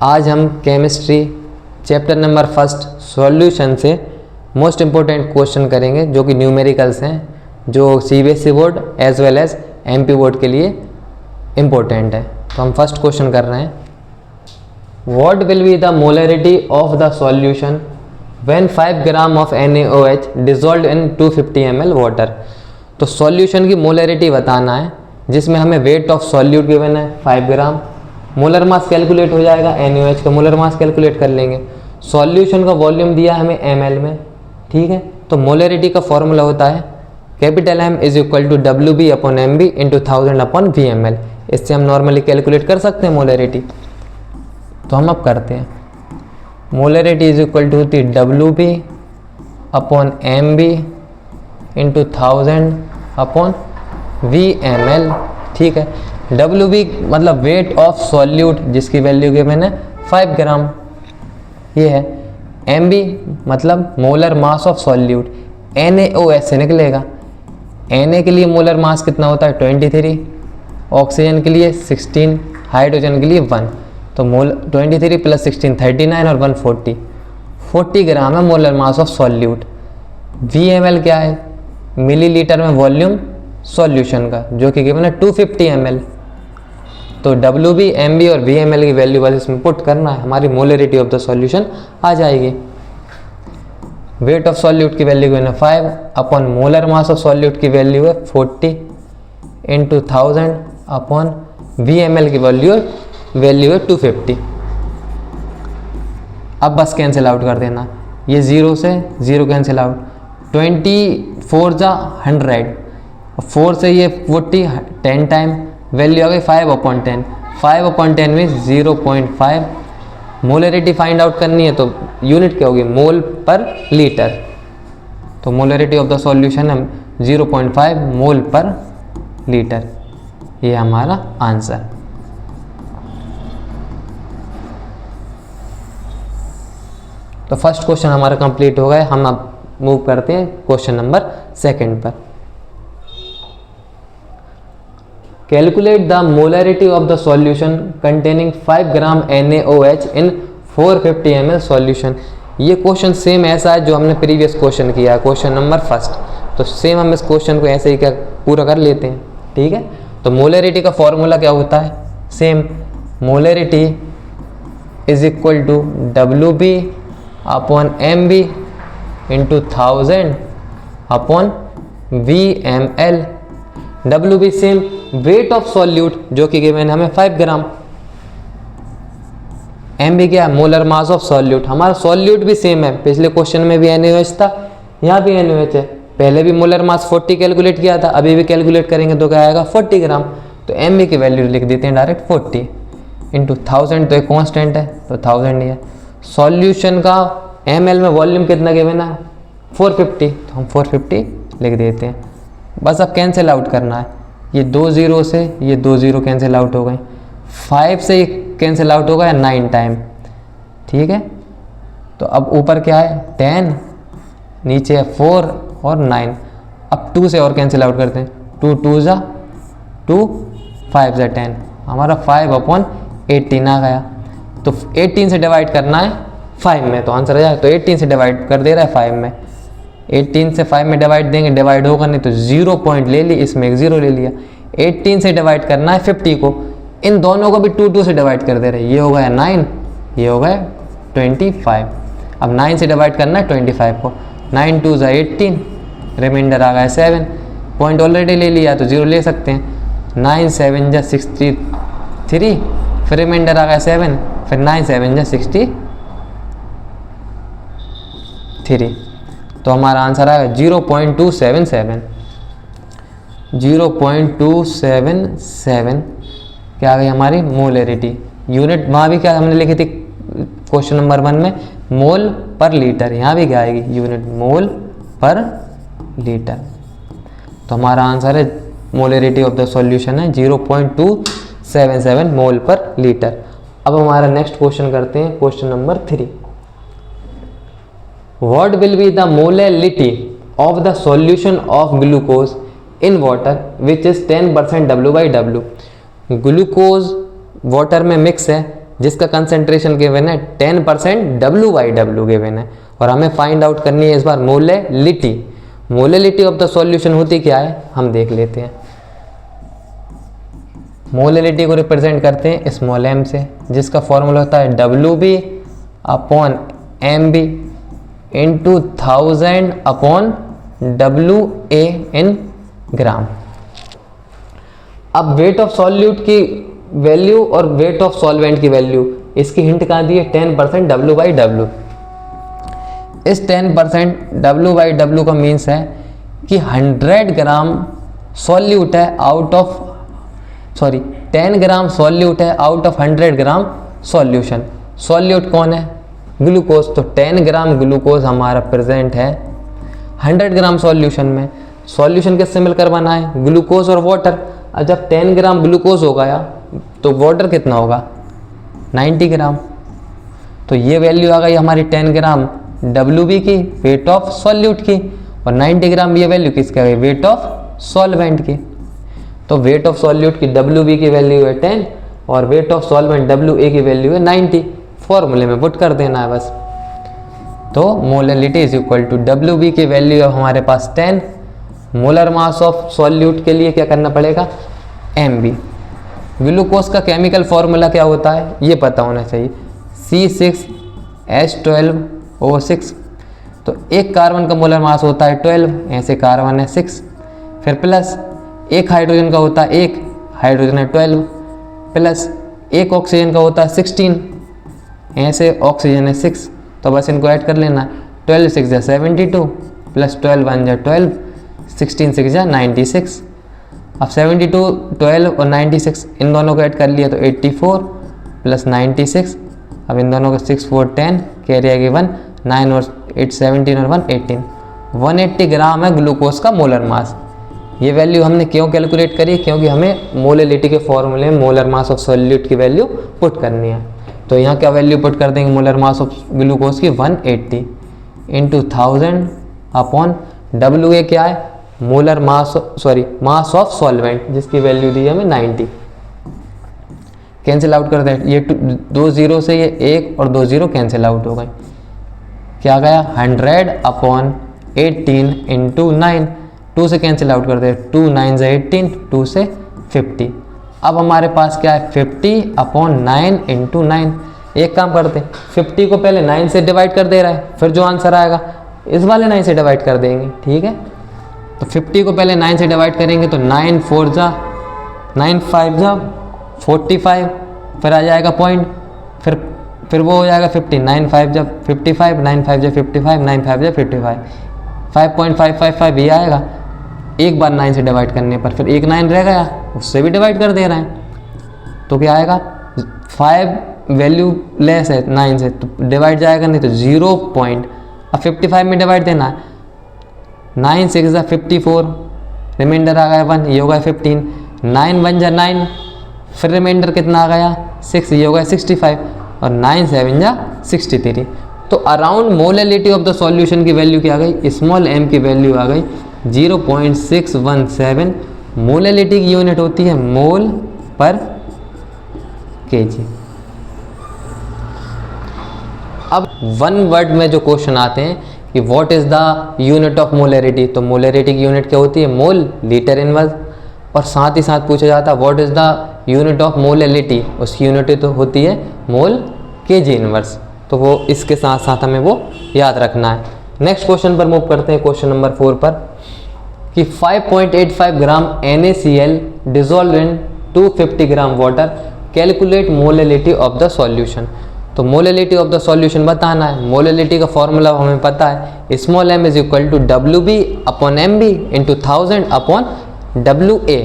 आज हम chemistry chapter number 1 solution से मोस्ट इम्पोर्टेंट क्वेश्चन करेंगे जो कि न्यूमेरिकल्स हैं, जो CBSE board as well as MP board के लिए इम्पोर्टेंट है। तो हम फर्स्ट क्वेश्चन कर रहे हैं, what will be the molarity of the solution when 5 gram of NaOH dissolve in 250 ml water. तो सॉल्यूशन की मोलरिटी बताना है जिसमें हमें वेट ऑफ सॉल्यूट गिवन है 5 ग्राम, मोलर मास कैलकुलेट हो जाएगा, NaOH का मोलर मास कैलकुलेट कर लेंगे, सॉल्यूशन का वॉल्यूम दिया हमें ml में, ठीक है। तो मोलरिटी का फॉर्मूला होता है capital M is equal to WB upon MB into 1000 upon VML। इससे हम नॉर्मली कैलकुलेट कर सकते हैं मोलरिटी। तो हम अब करते हैं, मोलरिटी इज इक्वल टू होती है WB upon MB into 1000 upon VML, ठीक है। WB मतलब वेट ऑफ सॉल्यूट जिसकी वैल्यू गिवन है 5 ग्राम, ये है। MB मतलब molar mass of solute, NaOH से निकलेगा। Na के लिए मोलर मास कितना होता है 23, ऑक्सीजन के लिए 16, हाइड्रोजन के लिए 1। तो मोल 23 प्लस 16 39 और 1 40 ग्राम है molar mass of solute. VML क्या है, मिलीलीटर में वॉल्यूम सॉल्यूशन का, जो कि गिवन है 250 ml। तो WB, MB और VML की वैल्यू बस इसमें पुट करना है, हमारी मोलरिटी ऑफ द सॉल्यूशन आ जाएगी। वेट ऑफ सॉल्यूट की वैल्यू गिवन है 5 upon molar mass of solute की वैल्यू है 40 इंटू 1000 अपॉन VML की वैल्यू है 250। अब बस कैंसिल आउट कर देना, ये 0 से 0 कैंसिल आउट, 24 जा 100, 4 से ये 40 10 टाइम, वैल्यू आ गई 5 अपॉन 10। 5 अपॉन 10 में 0.5। मोलरिटी फाइंड आउट करनी है तो यूनिट क्या होगी, मोल पर लीटर। तो मोलरिटी ऑफ द सॉल्यूशन है 0.5 मोल पर लीटर, ये हमारा आंसर। तो फर्स्ट क्वेश्चन हमारा कंप्लीट हो गया। हम अब मूव करते हैं क्वेश्चन नंबर 2 पर। Calculate the molarity of the solution containing 5 gram NaOH in 450 ml solution. ये क्वेश्चन सेम ऐसा है जो हमने प्रीवियस क्वेश्चन किया है, क्वेश्चन नंबर 1। तो सेम हम इस क्वेश्चन को ऐसे ही क्या पूरा कर लेते हैं, ठीक है। तो मोलरिटी का फॉर्मूला क्या होता है, same, molarity is equal to WB upon MB into 1000 upon VML। WB same, weight of solute जो कि गिवन हमें 5 ग्राम, MB क्या है, मोलर मास ऑफ सॉल्यूट। हमारा सॉल्यूट भी सेम है, पिछले क्वेश्चन में भी NaOH था, यहाँ भी NaOH है। पहले भी मोलर मास 40 कैलकुलेट किया था, अभी भी कैलकुलेट करेंगे तो क्या आएगा 40 ग्राम। तो MB की वैल्यू लिख देते हैं डायरेक्ट 40 इंटू 1000, तो एक कॉन्स्टेंट है तो 1000 ही है। सॉल्यूशन का ml में वॉल्यूम कितना गिवन है 450, तो हम 450 लिख देते हैं। बस अब कैंसिल आउट करना है, ये 2 0 से ये 2 0 कैंसिल आउट हो गए, 5 से ये कैंसिल आउट हो गया 9 टाइम, ठीक है। तो अब ऊपर क्या है 10, नीचे है 4 और 9। अब 2 से और कैंसिल आउट करते हैं, 2 2 जा 2, 5 जा 10, हमारा 5 अपॉन 18 आ गया। तो 18 से डिवाइड करना है 5 में, तो आंसर आ जाएगा। तो 18 से डिवाइड कर दे रहा है 5 में, 18 से 5 में डिवाइड देंगे, डिवाइड होगा नहीं तो 0 पॉइंट ले ली, इसमें एक 0 ले लिया। 18 से डिवाइड करना है 50 को, इन दोनों को भी 2 2 से डिवाइड कर दे रहे हैं, ये हो गया 9, ये हो गया 25। अब 9 से डिवाइड करना है 25 को, 9 2 जा 18, रिमाइंडर आ गया 7, पॉइंट ऑलरेडी ले लिया तो 0 ले सकते हैं। 9 7 जा 63, फिर रिमाइंडर आ गया 7, फिर 9 7 जा 63, तो हमारा आंसर आएगा 0.277। 0.277 क्या आ गई हमारी मोलरिटी। यूनिट वहाँ भी क्या हमने लिखी थी क्वेश्चन नंबर 1 में, मोल पर लीटर, यहाँ भी क्या आएगी यूनिट, मोल पर लीटर। तो हमारा आंसर है मोलरिटी ऑफ द सॉल्यूशन है 0.277 मोल पर लीटर। अब हमारा नेक्स्ट क्वेश्चन करते हैं, question number 3। What will be the molality of the solution of glucose in water which is 10% W/W? Glucose water में मिक्स है जिसका कंसेंट्रेशन गिवन है 10% W/W गिवन है, और हमें फाइंड आउट करनी है इस बार molality. Molality of the solution होती क्या है हम देख लेते हैं। मोलेलिटी को रिप्रेजेंट करते हैं स्मॉल m से, जिसका फॉर्मूला होता है WB/MB इंटू 1000/WA इन ग्राम। अब वेट ऑफ सॉल्यूट की वैल्यू और वेट ऑफ सॉल्वेंट की वैल्यू, इसकी हिंट कहाँ दी है 10% W/W। इस 10% W/W का मीन्स है कि 100 ग्राम सॉल्यूट है आउट ऑफ 10 ग्राम सॉल्यूट है out of 100 gram solution. Solute कौन है? ग्लूकोज। तो 10 ग्राम ग्लूकोज हमारा प्रेजेंट है 100 ग्राम सॉल्यूशन में। सॉल्यूशन किससे मिलकर बना है? ग्लूकोज और वाटर। अब जब 10 ग्राम ग्लूकोज हो गया तो वाटर कितना होगा? 90 ग्राम। तो ये वैल्यू आ गई हमारी 10 ग्राम WB की, वेट ऑफ सॉल्यूट की, और 90 ग्राम ये वैल्यू किसकी आ गई? वेट ऑफ सॉल्वेंट की। तो वेट ऑफ सॉल्यूट की WB की वैल्यू है 10 और वेट ऑफ सॉल्वेंट WA की वैल्यू है 90। फॉर्मूले में पुट कर देना है बस। तो molality is equal to WB की वैल्यू है हमारे पास 10, मोलर मास ऑफ सॉल्यूट के लिए क्या करना पड़ेगा? MB। ग्लूकोज का केमिकल फॉर्मूला क्या होता है ये पता होना चाहिए, C6H12O6। तो एक कार्बन का मोलर मास होता है 12, ऐसे कार्बन है 6, फिर प्लस एक हाइड्रोजन का होता है 1, हाइड्रोजन है 12, प्लस एक ऑक्सीजन का होता है 16, ऐसे ऑक्सीजन है 6। तो बस इनको ऐड कर लेना, 12 6 जा 72 प्लस 12 1 जा 12, 16 6 जा 96। अब 72 12 और 96 इन दोनों को ऐड कर लिया तो 84 प्लस 96। अब इन दोनों को 6 4 10 कैरी आएगी 1, 9 और 8 17 और 1 18। 180 ग्राम है ग्लूकोज का मोलर मास। ये वैल्यू हमने क्यों कैलकुलेट करी? क्योंकि हमें मोलैलिटी के फॉर्मूले में मोलर मास ऑफ सॉल्यूट की वैल्यू पुट करनी है। तो यहाँ क्या वैल्यू पुट कर देंगे मोलर मास ऑफ ग्लूकोज की? 180 इंटू 1000/WA क्या है? Molar mass mass of solvent, जिसकी वैल्यू दी है हमें 90। कैंसिल आउट कर दें, ये 2 0 से ये 1 और 2 0 कैंसिल आउट हो गए। क्या गया? 100/18 इंटू 9, 2 से कैंसिल आउट कर दे, 2 9 से 18, 2 से 50। अब हमारे पास क्या है? 50/9 इंटू 9। एक काम करते हैं, 50 को पहले 9 से डिवाइड कर दे रहा है, फिर जो आंसर आएगा इस वाले 9 से डिवाइड कर देंगे, ठीक है। तो 50 को पहले 9 से डिवाइड करेंगे तो 9 4 जा 9 5 जा 45, फिर आ जाएगा पॉइंट, फिर वो हो जाएगा 50, 9 5 जा 55, 9 5 जा 55, 9 5 जा 55, 5.555 ये आएगा। एक बार 9 से डिवाइड करने पर फिर एक 9 रह गया, उससे भी डिवाइड कर दे रहे हैं, तो क्या आएगा? 5 वैल्यू लेस है 9 से, तो डिवाइड जाएगा नहीं, तो 0 पॉइंट। अब 55 में डिवाइड देना है, 9 6 जा 54, रिमाइंडर आ गया 1, ये होगा 15, 9 1 जा 9, फिर रिमाइंडर कितना आ गया 6, ये होगा 65, और 9 7 जा 63। तो around molality of the solution की वैल्यू क्या आ गई? स्मॉल m की वैल्यू आ गई 0.617। मोलैलिटी की यूनिट होती है मोल पर kg। अब वन वर्ड में जो क्वेश्चन आते हैं कि what is the unit of molarity, तो मोलैरिटी की यूनिट क्या होती है? Mole litre inverse. और साथ ही साथ पूछा जाता है what is the unit of molality, उसकी यूनिट तो होती है मोल kg इनवर्स। तो वो इसके साथ साथ हमें वो याद रखना है। नेक्स्ट क्वेश्चन पर मूव करते हैं, क्वेश्चन नंबर 4 पर, कि 5.85 gram NaCl dissolve in 250 gram water, calculate molality of the solution. तो मोलैलिटी ऑफ द सॉल्यूशन बताना है। मोलैलिटी का फॉर्मूला हमें पता है, small m is equal to WB/MB into 1000/WA।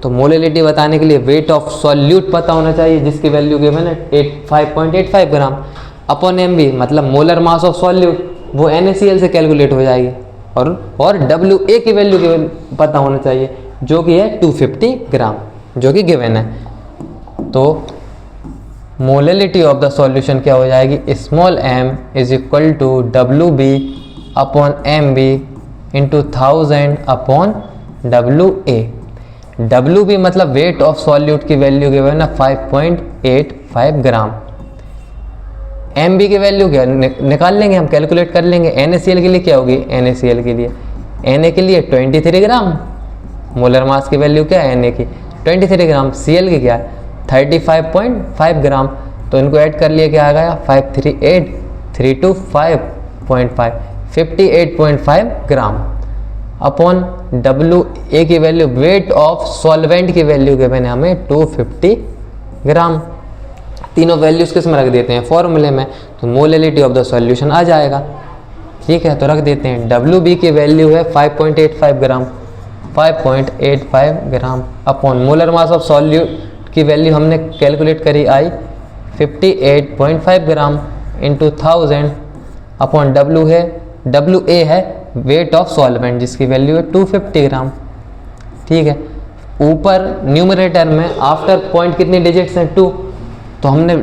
तो मोलैलिटी बताने के लिए वेट ऑफ सॉल्यूट पता होना चाहिए, जिसकी वैल्यू गिवन है 5.85 ग्राम अपॉन MB, मतलब मोलर मास ऑफ सॉल्यूट, वो NaCl से कैलकुलेट हो जाएगी, और WA की वैल्यू पता होना चाहिए, जो कि है 250 ग्राम, जो कि गिवन है। तो मोलैलिटी ऑफ द सॉल्यूशन क्या हो जाएगी? Small m is equal to WB/MB into 1000/WA। WB मतलब वेट ऑफ सॉल्यूट की वैल्यू गिवन है 5.85 ग्राम, MB की वैल्यू क्या निकाल लेंगे, हम कैलकुलेट कर लेंगे। NaCl के लिए क्या होगी, NaCl के लिए Na के लिए 23 ग्राम, मोलर मास की वैल्यू क्या है Na की 23 ग्राम, Cl की क्या है 35.5 ग्राम। तो इनको ऐड कर लिए क्या आ गया 538 325.5 58.5 ग्राम अपॉन WA की वैल्यू, वेट ऑफ सॉल्वेंट की वैल्यू के मैंने हमें 250 ग्राम। तीनों वैल्यूज किस में रख देते हैं, फॉर्मूले में, तो मोलिलिटी ऑफ द सॉल्यूशन आ जाएगा। ठीक है, तो रख देते हैं WB की वैल्यू है 5.85 ग्राम, 5.85 ग्राम upon molar mass of solute की वैल्यू हमने कैलकुलेट करी आई 58.5 ग्राम इंटू 1000 अपॉन WA है वेट ऑफ सॉल्वेंट जिसकी वैल्यू है 250 ग्राम। ठीक है, ऊपर न्यूमरेटर में आफ्टर पॉइंट कितनी डिजिट्स हैं 2, तो हमने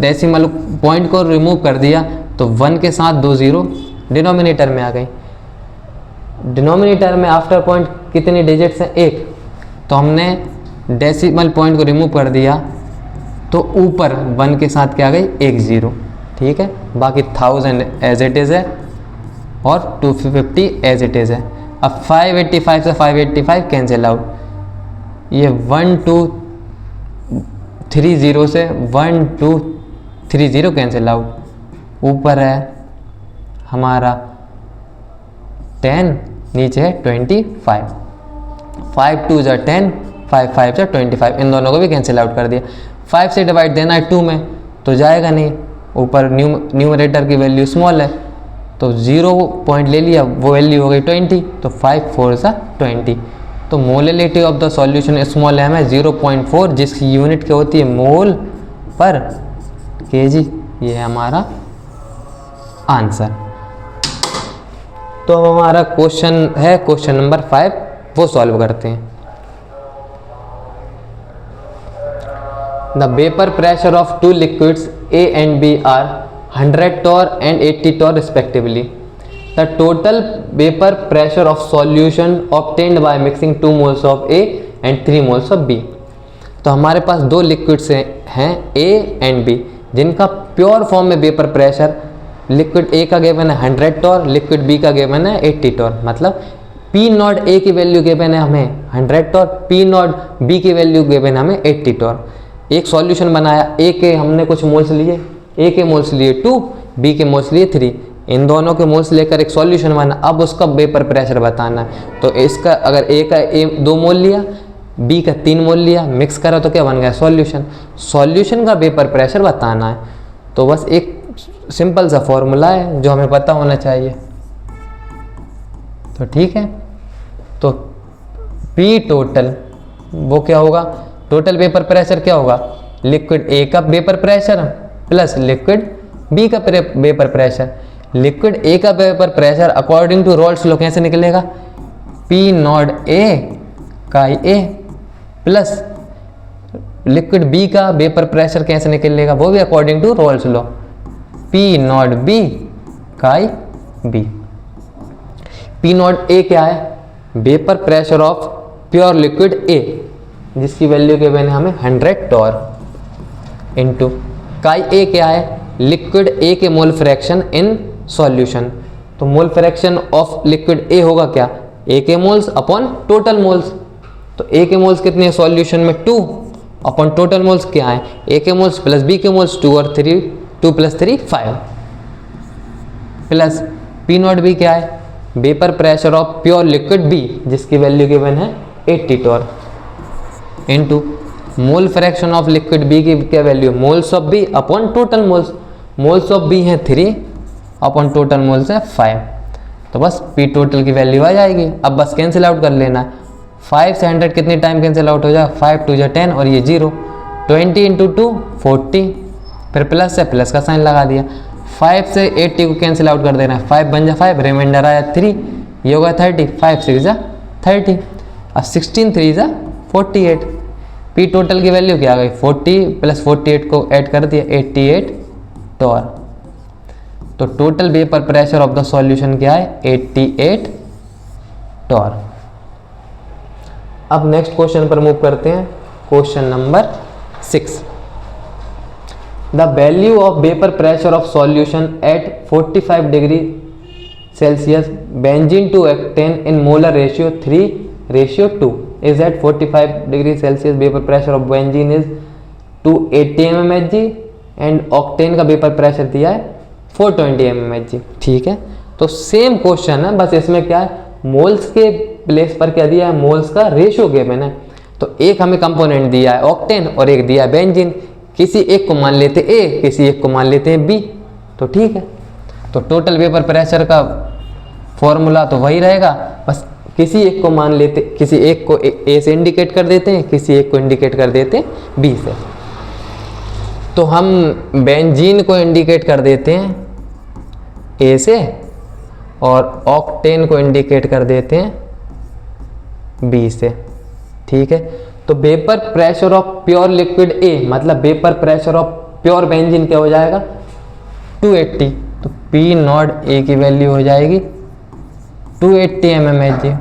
डेसिमल पॉइंट को रिमूव कर दिया तो 1 के साथ 2 0 डिनोमिनेटर में आ गई। डिनोमिनेटर में आफ्टर पॉइंट कितनी डिजिट्स हैं 1, तो हमने डेसिमल पॉइंट को रिमूव कर दिया तो ऊपर 1 के साथ क्या आ गई 1 0। ठीक है, बाकी 1000 एज इट इज़ है और 250 एज इट इज़ है। अब 585 से 585 कैंसिल आउट, ये 1 2 3 0 से 1 2 3 0 कैंसिल आउट, ऊपर है हमारा 10, नीचे है 25, 5 2 जा 10, 5 5 जा 25, इन दोनों को भी कैंसिल आउट कर दिया। 5 से डिवाइड देना है 2 में तो जाएगा नहीं, ऊपर न्यूमरेटर की वैल्यू स्मॉल है तो 0 पॉइंट ले लिया, वो वैल्यू हो गई 20, तो 5 4 सा 20। तो molality of the solution small m है 0.4 जिसकी यूनिट क्या होती है मोल पर केजी। ये है हमारा आंसर। तो अब हमारा क्वेश्चन है क्वेश्चन नंबर 5, वो सॉल्व करते हैं। The vapour pressure of 2 liquids A and B are 100 torr and 80 torr respectively. The total vapor pressure of solution obtained by mixing 2 moles of A and 3 moles of B. तो हमारे पास 2 liquids हैं A and B जिनका pure form में vapour pressure, liquid A का given है 100 Tor, liquid B का given है 80 Tor. मतलब P नॉट A की वैल्यू गिवन है हमें 100 टॉर, P नॉट B की वैल्यू गिवन है हमें 80 टॉर। एक सॉल्यूशन बनाया, A के हमने कुछ मोल्स लिए, A के मोल्स लिए 2, B के मोल्स लिए 3, इन दोनों के मोल्स लेकर एक सॉल्यूशन बना। अब उसका वेपर प्रेशर बताना है, तो इसका अगर A का 2 मोल लिया, B का 3 मोल लिया, मिक्स करा तो क्या बन गया सॉल्यूशन। सॉल्यूशन का वेपर प्रेशर बताना है, तो बस एक सिंपल सा फॉर्मूला है जो हमें पता होना चाहिए। तो ठीक है, तो P टोटल वो क्या होगा, टोटल वेपर प्रेशर क्या होगा, लिक्विड A का vapour pressure plus liquid B का वेपर प्रेशर। लिक्विड A का vapour pressure according to Raoult's law कैसे निकलेगा, P नॉट A का A प्लस लिक्विड B का वेपर प्रेशर कैसे निकलेगा, वो भी according to Raoult's law, P naught B का B। P नॉट A क्या है, vapour pressure of pure liquid A जिसकी वैल्यू के मैंने हमें 100 टॉर इंटू काई A क्या है, लिक्विड A के मोल फ्रैक्शन इन सॉल्यूशन। तो mole fraction of liquid A होगा क्या, A के मोल्स अपॉन टोटल मोल्स। तो A के मोल्स कितने हैं सॉल्यूशन में 2 अपॉन टोटल मोल्स क्या है, A के मोल्स प्लस B के मोल्स 2 और 3, 2 + 3 5 प्लस P नॉट B क्या है, vapour pressure of pure liquid B जिसकी वैल्यू गिवन है 80 torr into mole fraction of liquid B की क्या value, moles of B upon total moles. Moles of B है 3 upon total moles है 5, तो बस P टोटल की वैल्यू आ जाएगी। अब बस कैंसिल आउट कर लेना है, 5 से 100 कितने टाइम कैंसिल आउट हो जाएगा, 5 2 जा 10 और ये 0, 20 × 2 40, फिर प्लस से प्लस का साइन लगा दिया। 5 से 80 को कैंसिल आउट कर देना है, 5 बन जा 5, रिमाइंडर आया 3, ये होगा 30, 5 6 जा 30, अब 16 3 जा 48। P टोटल की वैल्यू क्या आ गई, 40 + 48 को ऐड कर दिया 88 टॉर। तो total vapour pressure of the solution क्या है 88 टॉर। अब नेक्स्ट क्वेश्चन पर मूव करते हैं, question number 6। The value of vapour pressure of solution at 45 degree Celsius benzene to octane in molar ratio 3:2 is at 45 degree Celsius vapor pressure of benzene is 280 mmHg and octane का vapour pressure दिया है 420 mmHg। ठीक है, तो same question है, बस इसमें क्या है, मोल्स के प्लेस पर क्या दिया है, मोल्स का रेशियो गिवन है। तो एक हमें कंपोनेंट दिया है ऑक्टेन और एक दिया है बेंजीन, किसी एक को मान लेते ए, किसी एक को मान लेते हैं बी, तो ठीक है। तो टोटल वेपर प्रेशर का फॉर्मूला तो वही रहेगा, बस किसी एक को मान लेते, किसी एक को ए से इंडिकेट कर देते हैं, किसी एक को इंडिकेट कर देते हैं बी से। तो हम बेंजीन को इंडिकेट कर देते हैं ए से और ऑक्टेन को इंडिकेट कर देते हैं बी से। ठीक है, तो vapour pressure of pure liquid A मतलब vapour pressure of pure benzene क्या हो जाएगा 280, तो पी नॉट ए की वैल्यू हो जाएगी 280 mmHg।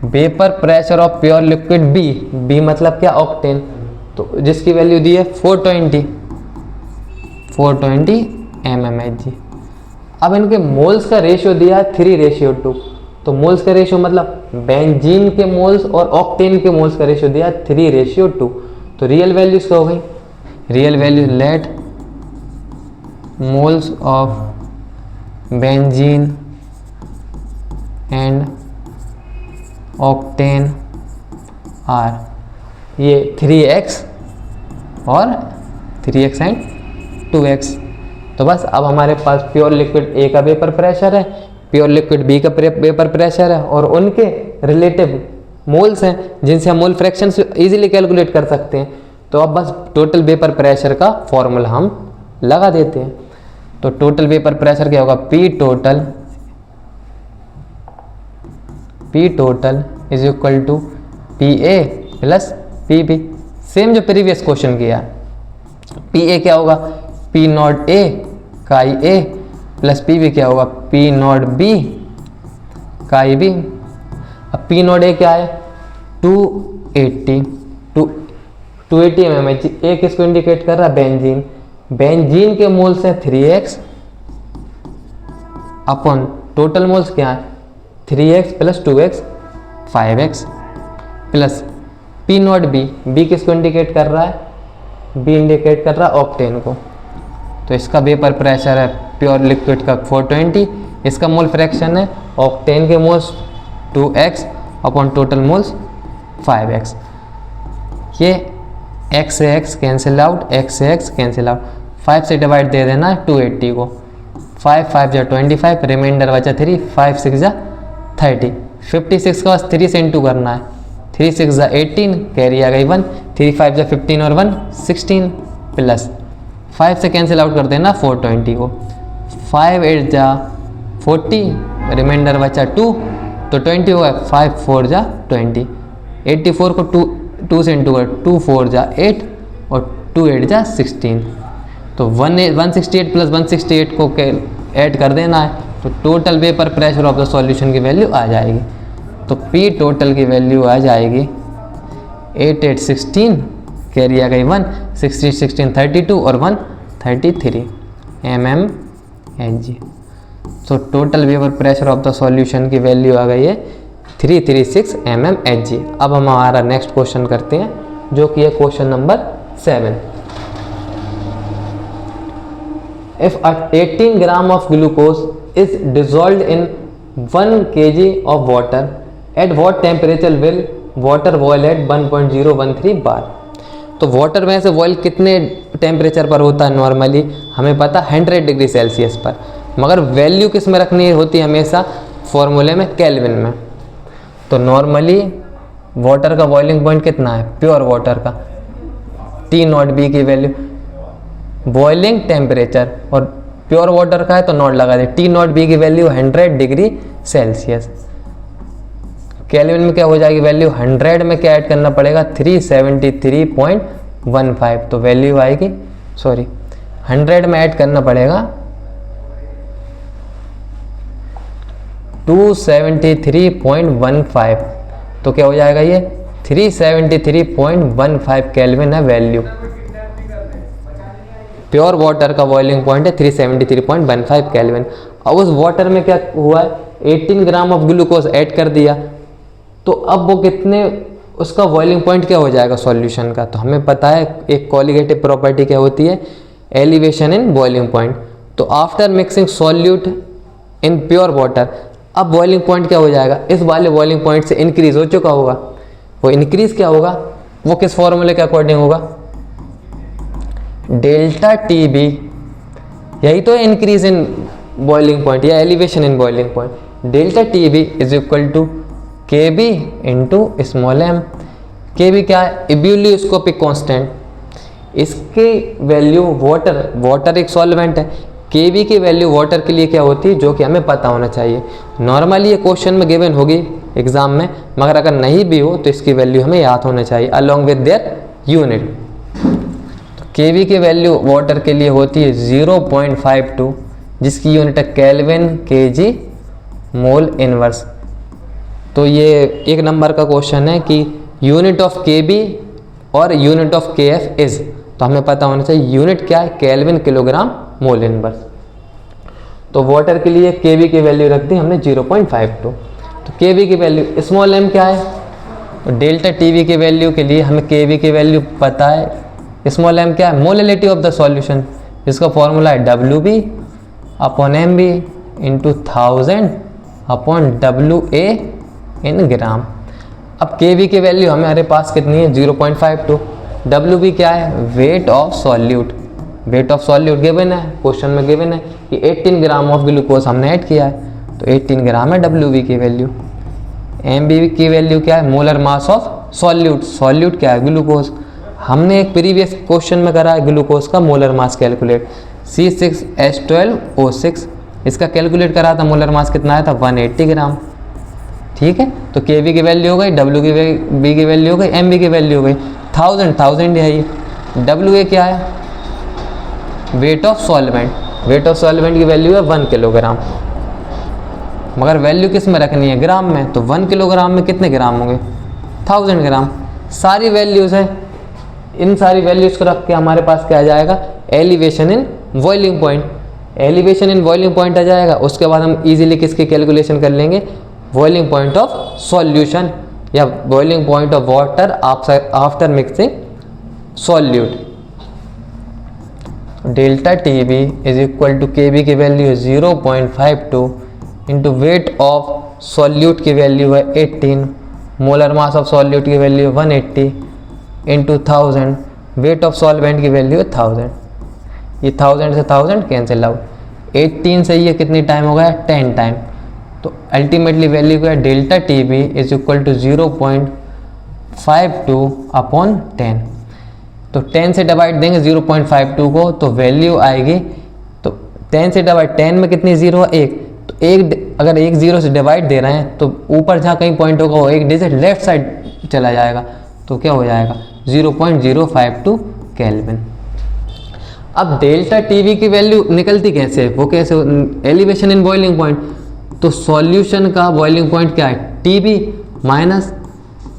Vapour pressure of pure liquid B, B मतलब क्या ऑक्टेन, तो जिसकी वैल्यू दी है 420 mmHg। अब इनके मोल्स का रेशियो दिया है 3:2, तो मोल्स का रेशियो मतलब बेंजीन के मोल्स और ऑक्टेन के मोल्स का रेशियो दिया है 3:2। तो रियल वैल्यूज क्या हो गई, real value let moles of benzene and octane are ये 3x और 3x एंड 2x। तो बस अब हमारे पास प्योर लिक्विड ए का वेपर प्रेशर है, प्योर लिक्विड बी का वेपर प्रेशर है और उनके रिलेटिव मोल्स हैं जिनसे हम मोल फ्रैक्शन इजीली कैलकुलेट कर सकते हैं। तो अब बस टोटल वेपर प्रेशर का फॉर्मूला हम लगा देते हैं। तो टोटल वेपर प्रेशर क्या होगा, P total is equal to PA plus PB, same जो प्रीवियस क्वेश्चन किया। PA क्या होगा, P नॉट A का A प्लस PB क्या होगा, P नॉट B का B। अब P नॉट A क्या है 280 mmHg। A किसको इंडिकेट कर रहा है, बेंजीन, बेंजीन के मोल्स हैं 3x अपॉन टोटल मोल्स क्या है 3x plus 2x 5x plus P naught B, B किसको इंडिकेट कर रहा है, B इंडिकेट कर रहा है ऑक्टेन को। तो इसका वेपर प्रेशर है प्योर लिक्विड का 420, इसका मोल फ्रैक्शन है ऑक्टेन के moles 2x upon total moles 5x। ये x से x कैंसिल आउट, x से x कैंसिल आउट, 5 से डिवाइड दे देना है 280 को, 5 5 जा 25, रिमाइंडर बचा 3, 5 6 जा 30, 56 का बस 3 से इंटू करना है, 3 6 जा 18, कैरी आ गई 1, 3 5 जा 15 और 1 16 प्लस 5 से कैंसिल आउट कर देना 420 को, 5 8 जा 40, रिमाइंडर बचा 2, तो 20 होगा, 5 4 जा 20, 84 को 2 से इंटू कर, 2 4 जा 8 और 2 8 जा 16, तो 168 प्लस 168 को ऐड कर देना है, तो total vapour pressure of the solution की वैल्यू आ जाएगी। तो P टोटल की वैल्यू आ जाएगी 8 8 16, कैरी आ गई 1, 16 16 32 और 1 33 mmHg। तो total vapour pressure of the solution की वैल्यू आ गई है 336 mmHg। अब हम हमारा नेक्स्ट क्वेश्चन करते हैं जो कि है question number 7। If 18 gram of glucose is dissolved in 1 kg of water, at what temperature will water boil at 1.013 bar? तो वाटर में से बॉयल कितने टेम्परेचर पर होता है नॉर्मली, हमें पता 100 डिग्री सेल्सियस पर, मगर वैल्यू किस में रखनी होती है हमेशा, फॉर्मूले में केल्विन में। तो नॉर्मली वाटर का बॉइलिंग पॉइंट कितना है, प्योर वाटर का T नॉट B की वैल्यू बॉइलिंग टेम्परेचर, और प्योर वाटर का है तो नॉट लगा दे, T नॉट B की वैल्यू 100 डिग्री सेल्सियस। केल्विन में क्या हो जाएगी वैल्यू, 100 में क्या ऐड करना पड़ेगा 373.15, तो वैल्यू आएगी 100 में ऐड करना पड़ेगा 273.15, तो क्या हो जाएगा ये 373.15 केल्विन है वैल्यू। प्योर वाटर का बॉइलिंग पॉइंट है 373.15 केल्विन। अब उस वाटर में क्या हुआ है, 18 ग्राम ऑफ ग्लूकोज ऐड कर दिया, तो अब वो कितने, उसका बॉइलिंग पॉइंट क्या हो जाएगा सॉल्यूशन का। तो हमें पता है एक कॉलिगेटिव प्रॉपर्टी क्या होती है, एलिवेशन इन बॉइलिंग पॉइंट। तो after mixing solute in pure water, अब बॉइलिंग पॉइंट क्या हो जाएगा, इस वाले बॉइलिंग पॉइंट से इंक्रीज हो चुका होगा। वो इंक्रीज क्या होगा, वो किस फॉर्मूले के अकॉर्डिंग होगा, डेल्टा टी बी, यही तो है इंक्रीज इन बॉइलिंग पॉइंट या elevation in boiling point. Delta T B is equal to K B into small m. K B क्या है, इब्यूलियोस्कोपिक कांस्टेंट, इसकी वैल्यू वाटर एक सॉल्वेंट है, के बी की वैल्यू वाटर के लिए क्या होती है, जो कि हमें पता होना चाहिए। नॉर्मली ये क्वेश्चन में गिवन होगी एग्जाम में, मगर अगर नहीं भी हो तो इसकी वैल्यू हमें याद होना चाहिए अलॉन्ग विद देयर यूनिट। तो के बी की वैल्यू वाटर के लिए होती है 0.52, जिसकी यूनिट है केल्विन के जी मोल इनवर्स। तो ये एक नंबर का क्वेश्चन है कि यूनिट ऑफ के बी और यूनिट ऑफ के एफ इज, तो हमें पता होना चाहिए यूनिट क्या है, केल्विन किलोग्राम मोल इनवर्स। तो वाटर के लिए के बी की वैल्यू रख दी हमने 0.52। तो के बी की वैल्यू, स्मॉल एम क्या है, तो डेल्टा टी बी की वैल्यू के लिए हमें के बी की वैल्यू पता है। स्मॉल एम क्या है, मोलिलिटी ऑफ द सॉल्यूशन, जिसका फॉर्मूला है W B upon M B into 1000 upon W A in gram. अब के बी की वैल्यू हमारे पास कितनी है, 0.52। डब्ल्यू बी क्या है, weight of solute, wait of solute given है, क्वेश्चन में गिवन है कि 18 ग्राम ऑफ ग्लूकोज हमने ऐड किया है, तो 18 ग्राम है डब्ल्यू बी की वैल्यू। एम बी की वैल्यू क्या है, molar mass of solute, solute क्या है, ग्लूकोज। हमने एक प्रीवियस क्वेश्चन में करा है ग्लूकोज का मोलर मास कैलकुलेट, C6H12O6, इसका कैलकुलेट करा था, मोलर मास कितना आया था 180 ग्राम। ठीक है, तो के बी की वैल्यू हो गई, डब्ल्यू की बी की वैल्यू हो गई, एम बी की वैल्यू हो गई 1000 है ये। डब्ल्यू ए क्या है, weight of solvent, wait of solvent की वैल्यू है 1 किलोग्राम, मगर वैल्यू किस में रखनी है, ग्राम में। तो 1 किलोग्राम में कितने ग्राम होंगे, 1000 ग्राम। सारी वैल्यूज है, इन सारी वैल्यूज को रख के हमारे पास क्या आ जाएगा, elevation in boiling point. Elevation in boiling point आ जाएगा, उसके बाद हम इजीली किसकी कैलकुलेशन कर लेंगे, बॉइलिंग पॉइंट ऑफ सॉल्यूशन या boiling point of water after mixing solute. Delta T B is equal to K B की वैल्यू है 0.52 इंटू वेट ऑफ सॉल्यूट की वैल्यू है 18, मोलर मास ऑफ सॉल्यूट की value है 180 into 1000, weight of solvent की value है 1000। ये 1000 से 1000 कैंसिल आउट, 18 से ये कितनी टाइम हो गया, 10 टाइम। तो अल्टीमेटली वैल्यू क्या है, delta T B is equal to 0.52 upon 10। तो 10 से डिवाइड देंगे 0.52 को, तो वैल्यू आएगी, तो 10 से डिवाइड, 10 में कितनी जीरो है, 1, तो एक, अगर एक जीरो से डिवाइड दे रहे हैं तो ऊपर जहाँ कहीं पॉइंट होगा वो एक डिजिट लेफ्ट साइड चला जाएगा, तो क्या हो जाएगा 0.052 केल्विन। अब डेल्टा टी बी की वैल्यू निकलती कैसे, वो कैसे, एलिवेशन इन बॉइलिंग पॉइंट। तो सॉल्यूशन का बॉइलिंग पॉइंट क्या है, T B minus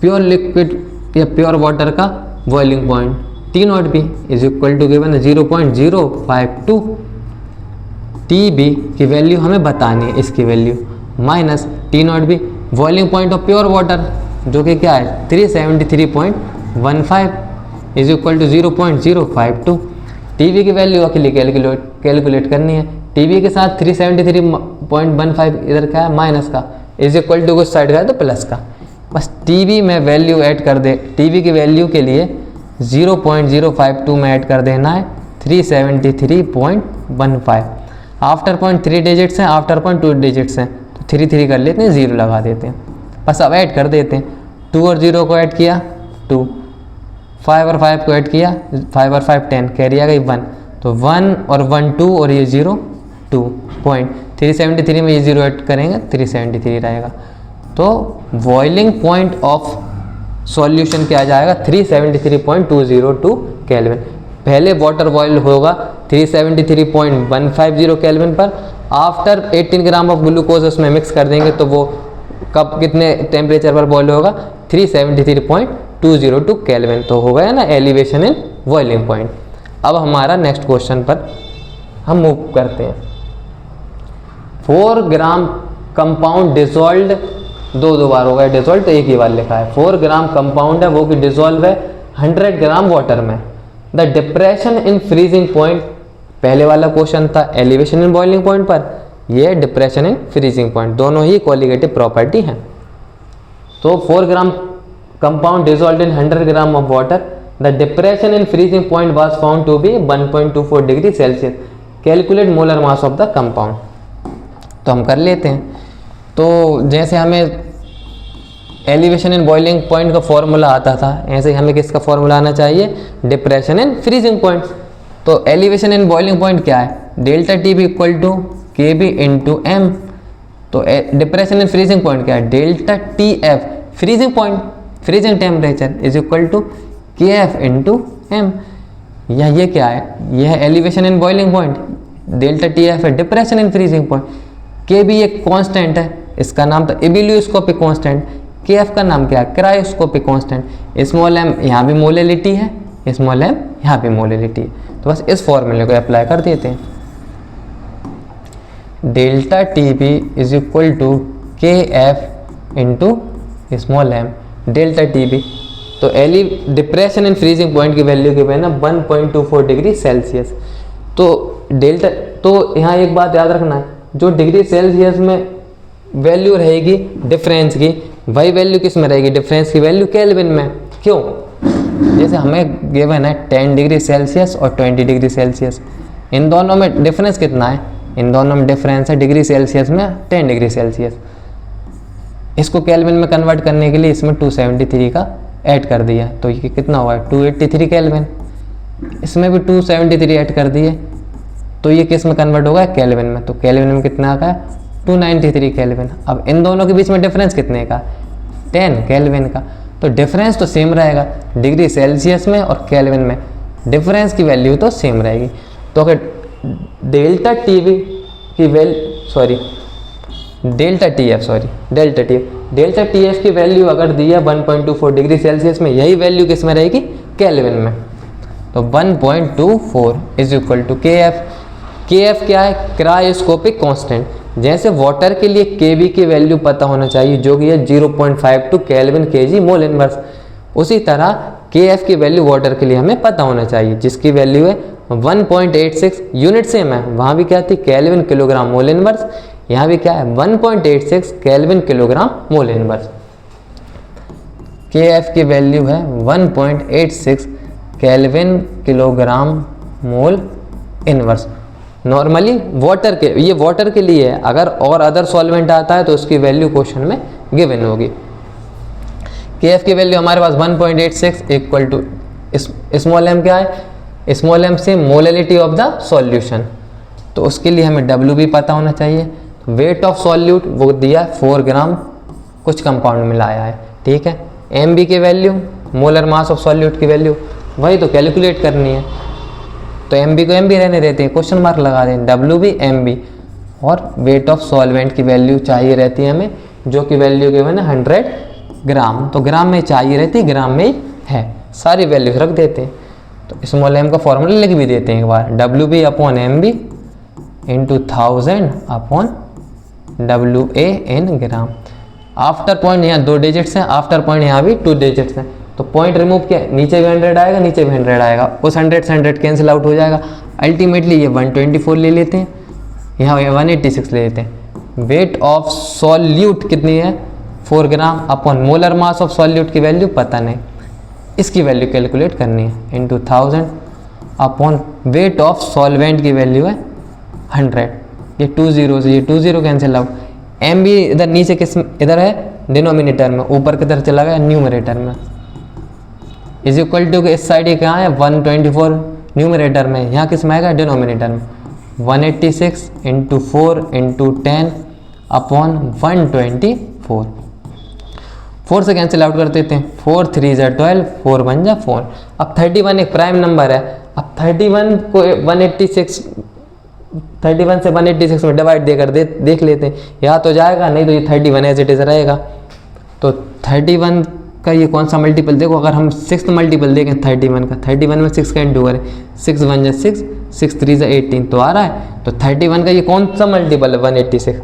pure liquid या प्योर वाटर का boiling point, T naught B is equal to given 0.052। T B की वैल्यू हमें बतानी है, इसकी value minus T naught B boiling point of pure water, जो कि क्या है 373.15 is equal to 0.052। T B की वैल्यू अकेले कैलकुलेट करनी है, टी बी के साथ 373.15 इधर का है माइनस का, इज इक्वल टू कुछ साइड का है तो प्लस का, बस टी बी में वैल्यू ऐड कर दे। टी बी की वैल्यू के लिए 0.052 में ऐड कर देना है 373.15। आफ्टर पॉइंट 3 डिजिट्स हैं, आफ्टर पॉइंट 2 डिजिट्स हैं, तो 3 3 कर लेते हैं, 0 लगा देते हैं, बस अब ऐड कर देते हैं। 2 और 0 को ऐड किया 2, 5 और 5 को ऐड किया, 5 और 5 10, कैरी आ गई 1, तो 1 और 1 2 और ये 0 2 पॉइंट 373 में ये 0 ऐड करेंगे 373 रहेगा। तो बॉइलिंग पॉइंट ऑफ सॉल्यूशन क्या आ जाएगा 373.202 केल्विन। पहले वाटर बॉयल होगा 373.150 केल्विन पर, आफ्टर 18 ग्राम ऑफ ग्लूकोज उसमें मिक्स कर देंगे तो वो कब कितने टेम्परेचर पर बॉयल होगा 373.202 केल्विन। तो हो गया ना एलिवेशन इन बॉइलिंग पॉइंट। अब हमारा नेक्स्ट क्वेश्चन पर हम मूव करते हैं। 4 ग्राम कंपाउंड डिसॉल्व, दो बार हो गया डिसॉल्व तो एक ही बार लिखा है। 4 ग्राम कंपाउंड है वो कि डिसॉल्व है 100 ग्राम वाटर में। The depression in freezing point, पहले वाला क्वेश्चन था एलिवेशन इन बॉइलिंग पॉइंट पर, यह डिप्रेशन इन फ्रीजिंग पॉइंट, दोनों ही कोलिगेटिव प्रॉपर्टी हैं। तो 4 gram compound dissolve in 100 gram of water, the depression in freezing point was found to be 1.24 degree Celsius. Calculate molar mass of the compound. तो हम कर लेते हैं। तो जैसे हमें एलिवेशन इन बॉइलिंग पॉइंट का फॉर्मूला आता था, ऐसे ही हमें किसका फॉर्मूला आना चाहिए, डिप्रेशन इन फ्रीजिंग पॉइंट। तो एलिवेशन इन बॉइलिंग पॉइंट क्या है, delta T B equal to K B into m. तो डिप्रेशन इन फ्रीजिंग पॉइंट क्या है, delta T F freezing point, freezing temperature is equal to K F into m. या ये क्या है, यह है elevation in boiling point, delta T F है depression in freezing point, K B एक कांस्टेंट है, इसका नाम था इबिलियोस्कोपिक कांस्टेंट, के एफ का नाम क्या है, क्रायोस्कोपिक कांस्टेंट, स्मॉल एम यहाँ भी मोलिलिटी है, स्मॉल एम यहाँ भी मोलिलिटी है। तो बस इस फॉर्मूले को अप्लाई कर देते हैं। Delta T B is equal to K F into small M delta T B. तो डिप्रेशन इन फ्रीजिंग पॉइंट की वैल्यू के है ना 1.24 डिग्री सेल्सियस। तो डेल्टा, तो यहाँ एक बात याद रखना है, जो डिग्री सेल्सियस में वैल्यू रहेगी डिफरेंस की, वही वैल्यू किस में रहेगी, डिफरेंस की वैल्यू केल्विन में। क्यों, जैसे हमें गिवन है 10 डिग्री सेल्सियस और 20 डिग्री सेल्सियस, इन दोनों में डिफरेंस कितना है, इन दोनों में डिफरेंस है डिग्री सेल्सियस में 10 डिग्री सेल्सियस। इसको केल्विन में कन्वर्ट करने के लिए इसमें 273 का ऐड कर दिया, तो ये कितना हुआ 283 केल्विन। इसमें भी 273 ऐड कर दिए, तो ये किस में कन्वर्ट होगा, केल्विन में। तो केल्विन में कितना आ गया 293 केल्विन। अब इन दोनों के बीच में डिफरेंस कितने का, 10 केल्विन का। तो डिफरेंस तो सेम रहेगा, डिग्री सेल्सियस में और केल्विन में डिफरेंस की वैल्यू तो सेम रहेगी। तो अगर डेल्टा टी वी की डेल्टा टी एफ की वैल्यू अगर दी है 1.24 डिग्री सेल्सियस में, यही वैल्यू किस में रहेगी, केल्विन में। तो 1.24 is equal to K F. के एफ क्या है, क्रायोस्कोपिक कांस्टेंट। जैसे वाटर के लिए के बी की वैल्यू पता होना चाहिए जो कि है 0.52 केल्विन केजी मोल इनवर्स, उसी तरह के एफ की वैल्यू वाटर के लिए हमें पता होना चाहिए जिसकी वैल्यू है 1.86। यूनिट सेम है, वहाँ भी क्या थी, केल्विन किलोग्राम मोल इनवर्स, यहाँ भी क्या है 1.86 केल्विन किलोग्राम मोल इनवर्स। के एफ की वैल्यू है 1.86 kelvin kilogram mole inverse. Normally water के, ये वाटर के लिए है, अगर और अदर सॉल्वेंट आता है तो उसकी वैल्यू क्वेश्चन में गिवन होगी। के एफ की वैल्यू हमारे पास 1.86 इक्वल टू स्मॉल एम क्या है, स्मॉल एम से मोलिलिटी ऑफ द सॉल्यूशन, तो उसके लिए हमें डब्ल्यू भी पता होना चाहिए। वेट ऑफ सॉल्यूट वो दिया 4 ग्राम कुछ कंपाउंड मिलाया है, ठीक है। एम बी की value, molar mass of solute की वैल्यू, वही तो कैलकुलेट करनी है। तो एम बी को एम बी रहने देते हैं, क्वेश्चन मार्क लगा दें, डब्ल्यू बी एम बी। और वेट ऑफ सॉल्वेंट की वैल्यू चाहिए रहती है हमें, जो कि वैल्यू गिवन है 100 ग्राम, तो ग्राम में चाहिए रहती है, ग्राम में ही है, सारी वैल्यू रख देते हैं। तो स्मॉल एम का फॉर्मूला लिख भी देते हैं एक बार, W B upon M B into 1000 upon W A in gram. After point यहाँ 2 डिजिट्स हैं, आफ्टर पॉइंट यहाँ भी 2 डिजिट्स हैं, तो पॉइंट रिमूव किया, नीचे भी 100 आएगा, नीचे भी 100 आएगा, उस 100 से 100 कैंसिल आउट हो जाएगा। अल्टीमेटली ये 124 ले लेते हैं, यहाँ 186 ले लेते हैं। वेट ऑफ सॉल्यूट कितनी है, 4 ग्राम upon molar mass of solute की वैल्यू पता नहीं, इसकी वैल्यू कैलकुलेट करनी है, into 1000 upon weight of solvent की वैल्यू है 100। ये 2 0 से ये 2 0 कैंसिल आउट। एम भी इधर नीचे किस, इधर है डिनोमिनेटर में, ऊपर की तरफ चला गया न्यूमरेटर में। इज इक्वल टू इस साइड ये कहाँ है 124 न्यूमरेटर में, यहाँ किस में आएगा डिनोमिनेटर में। 186 इंटू 4 इंटू 10 अपॉन 124, 4 से कैंसिल आउट कर देते हैं, 4 3 जा 12, 4 1 जा 4। अब 31 एक प्राइम नंबर है, अब 31 को 186 31 से 186 में डिवाइड देकर देख लेते हैं, या तो जाएगा, नहीं तो ये 31 एज इट इज रहेगा। तो 31 का ये कौन सा मल्टीपल, देखो अगर हम 6th मल्टीपल देखें 31 का, 31 में 6 का इंटू करें, 6 1 जा 6, 6 3 जा 18 तो आ रहा है। तो 31 का ये कौन सा मल्टीपल है 186,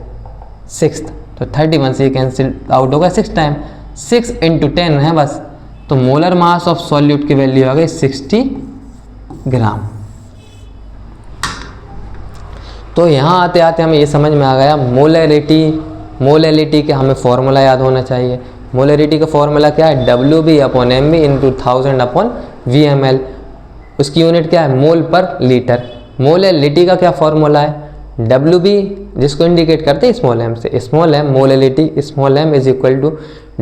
6th, तो 31 से ये कैंसिल आउट होगा 6 टाइम, 6 इंटू 10 है बस। तो मोलर मास ऑफ सॉल्यूट की वैल्यू आ गई 60 ग्राम। तो यहाँ आते आते हमें ये समझ में आ गया मोलैरिटी के हमें फॉर्मूला याद होना चाहिए। मोलैरिटी का फॉर्मूला क्या है, WB/MB इंटू 1000/VmL। उसकी यूनिट क्या है, मोल पर लीटर। मोलैरिटी का क्या फॉर्मूला है, WB जिसको इंडिकेट करते हैं स्मॉल m से, small m molarity small m is equal to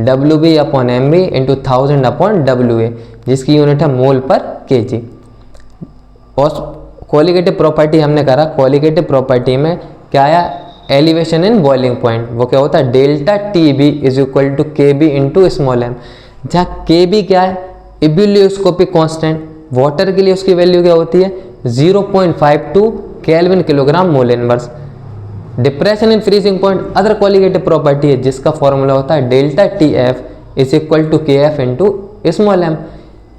WB/MB into 1000/WA, जिसकी यूनिट है मोल पर kg। और क्वालिटेटिव प्रॉपर्टी हमने करा, क्वालिटेटिव प्रॉपर्टी में क्या आया, एलिवेशन इन बॉइलिंग पॉइंट, वो क्या होता है delta TB is equal to KB into small m, जहाँ KB क्या है, इब्यूलियोस्कोपिक कांस्टेंट। वाटर के लिए उसकी वैल्यू क्या होती है 0.52 kelvin kilogram mole inverse. Depression in freezing point other qualitative property है, जिसका फॉर्मूला होता है delta TF is equal to KF into small m।